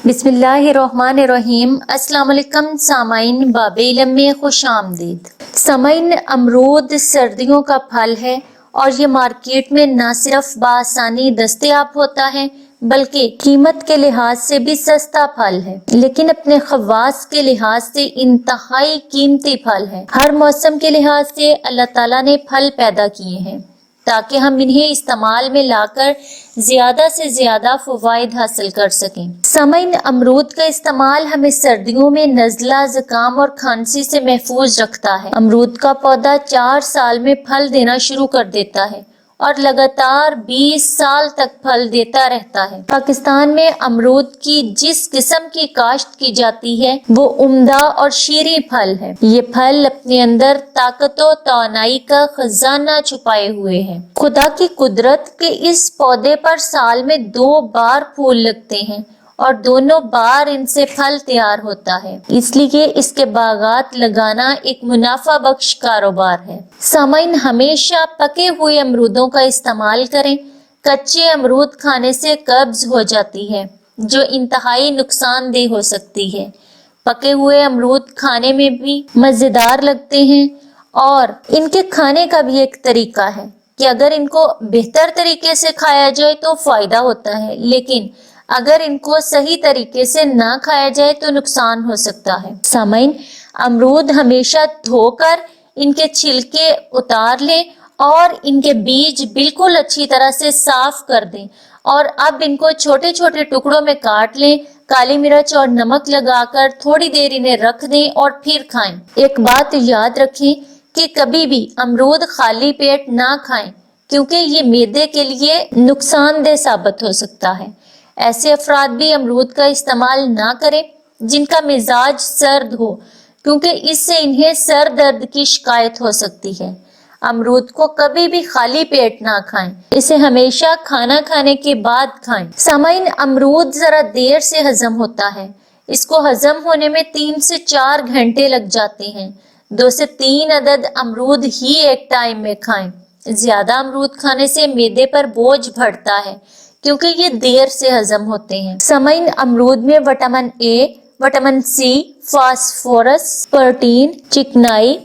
बिस्मिल्लाहिर्रहमानिर्रहीम। अस्सलाम वालेकुम सामाइन, बाब इल्म में खुश आमदीद। सामाइन, अमरूद सर्दियों का फल है और ये मार्केट में न सिर्फ बआसानी दस्तयाब होता है बल्कि कीमत के लिहाज से भी सस्ता फल है, लेकिन अपने खवास के लिहाज से इंतहाई कीमती फल है। हर मौसम के लिहाज से अल्लाह ताला ने फल पैदा किए हैं ताकि हम इन्हें इस्तेमाल में लाकर ज्यादा से ज्यादा फवाइद हासिल कर सकें। सामाइन, अमरूद का इस्तेमाल हमें सर्दियों में नज़ला, जुकाम और खांसी से महफूज रखता है। अमरूद का पौधा 4 साल में फल देना शुरू कर देता है और लगातार 20 साल तक फल देता रहता है। पाकिस्तान में अमरूद की जिस किस्म की काश्त की जाती है वो उम्दा और शीरी फल है। ये फल अपने अंदर ताकत और तवानाई का खजाना छुपाए हुए है। खुदा की कुदरत के इस पौधे पर साल में 2 बार फूल लगते हैं और दोनों बार इनसे फल तैयार होता है, इसलिए इसके बागात लगाना एक मुनाफा बख्श कारोबार है। सामाइन, हमेशा पके हुए अमरूदों का इस्तेमाल करें। कच्चे अमरूद खाने से कब्ज हो जाती है जो इंतहाई नुकसानदेह हो सकती है। पके हुए अमरूद खाने में भी मजेदार लगते हैं और इनके खाने का भी एक तरीका है कि अगर इनको बेहतर तरीके से खाया जाए तो फायदा होता है, लेकिन अगर इनको सही तरीके से ना खाया जाए तो नुकसान हो सकता है। सामाइन, अमरूद हमेशा धोकर इनके छिलके उतार लें और इनके बीज बिल्कुल अच्छी तरह से साफ कर दें और अब इनको छोटे छोटे टुकड़ों में काट लें। काली मिर्च और नमक लगाकर थोड़ी देर इन्हें रख दें और फिर खाएं। एक बात याद रखें कि कभी भी अमरूद खाली पेट ना खाएं क्योंकि ये मैदे के लिए नुकसानदेह साबित हो सकता है। ऐसे अफराद भी अमरूद का इस्तेमाल ना करें जिनका मिजाज सर्द हो, क्योंकि इससे इन्हें सर दर्द की शिकायत हो सकती है। अमरूद को कभी भी खाली पेट ना खाएं, इसे हमेशा खाना खाने के बाद खाएं। सामाइन, अमरूद जरा देर से हजम होता है। इसको हजम होने में 3 से 4 घंटे लग जाते हैं। 2 से 3 अदद अमरूद ही एक टाइम में खाएं। ज्यादा अमरूद खाने से मैदे पर बोझ बढ़ता है क्योंकि ये देर से हजम होते हैं। सामाइन, अमरूद में vitamin A, vitamin C, phosphorus, protein, चिकनाई,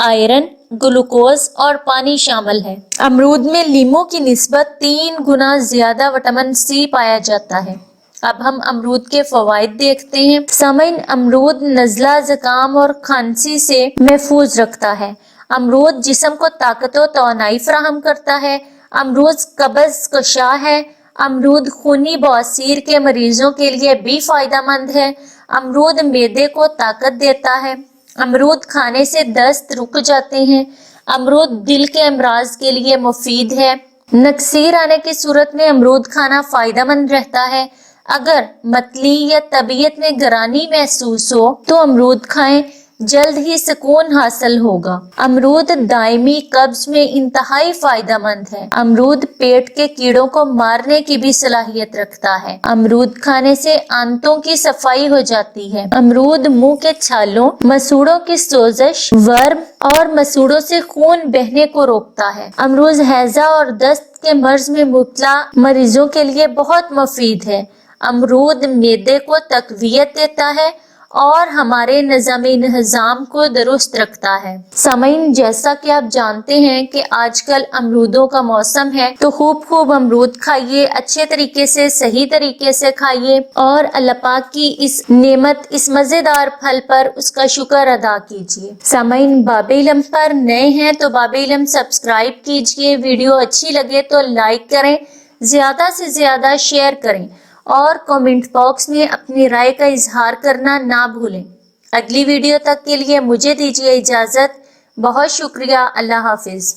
आयरन, ग्लूकोज और पानी शामिल है। अमरूद में लीमों की निस्बत 3 गुना ज्यादा विटामिन सी पाया जाता है। अब हम अमरूद के फवाइद देखते हैं। सामाइन, अमरूद नज़ला, जुकाम और खांसी से महफूज रखता है। अमरूद जिस्म को ताकत और तवानाई फराहम करता है। अमरूद कब्ज कशा है। अमरूद खूनी बवासीर के मरीजों के लिए भी फायदेमंद है। अमरूद मैदे को ताकत देता है। अमरूद खाने से दस्त रुक जाते हैं। अमरूद दिल के अमराज के लिए मुफीद है। नक्सीर आने की सूरत में अमरूद खाना फायदेमंद रहता है। अगर मतली या तबीयत में गरानी महसूस हो तो अमरूद खाएं, जल्द ही सुकून हासिल होगा। अमरूद दायमी कब्ज में इंतहाई फायदेमंद है। अमरूद पेट के कीड़ों को मारने की भी सलाहियत रखता है। अमरूद खाने से आंतों की सफाई हो जाती है। अमरूद मुंह के छालों, मसूड़ों की सोजश, वर्म और मसूड़ों से खून बहने को रोकता है। अमरूद हैजा और दस्त के मर्ज में मुब्तला मरीजों के लिए बहुत मुफीद है। अमरूद मैदे को तकवियत देता है और हमारे निज़ाम को दुरुस्त रखता है। सामाइन, जैसा कि आप जानते हैं कि आजकल अमरूदों का मौसम है, तो खूब अमरूद खाइए, अच्छे तरीके से, सही तरीके से खाइए और अल्लाह पाक की इस नेमत, इस मजेदार फल पर उसका शुक्र अदा कीजिए। सामाइन, बाब इल्म पर नए हैं तो बाब इल्म सब्सक्राइब कीजिए। वीडियो अच्छी लगे तो लाइक करें, ज्यादा से ज्यादा शेयर करें और कमेंट बॉक्स में अपनी राय का इजहार करना ना भूलें। अगली वीडियो तक के लिए मुझे दीजिए इजाजत। बहुत शुक्रिया। अल्लाह हाफिज।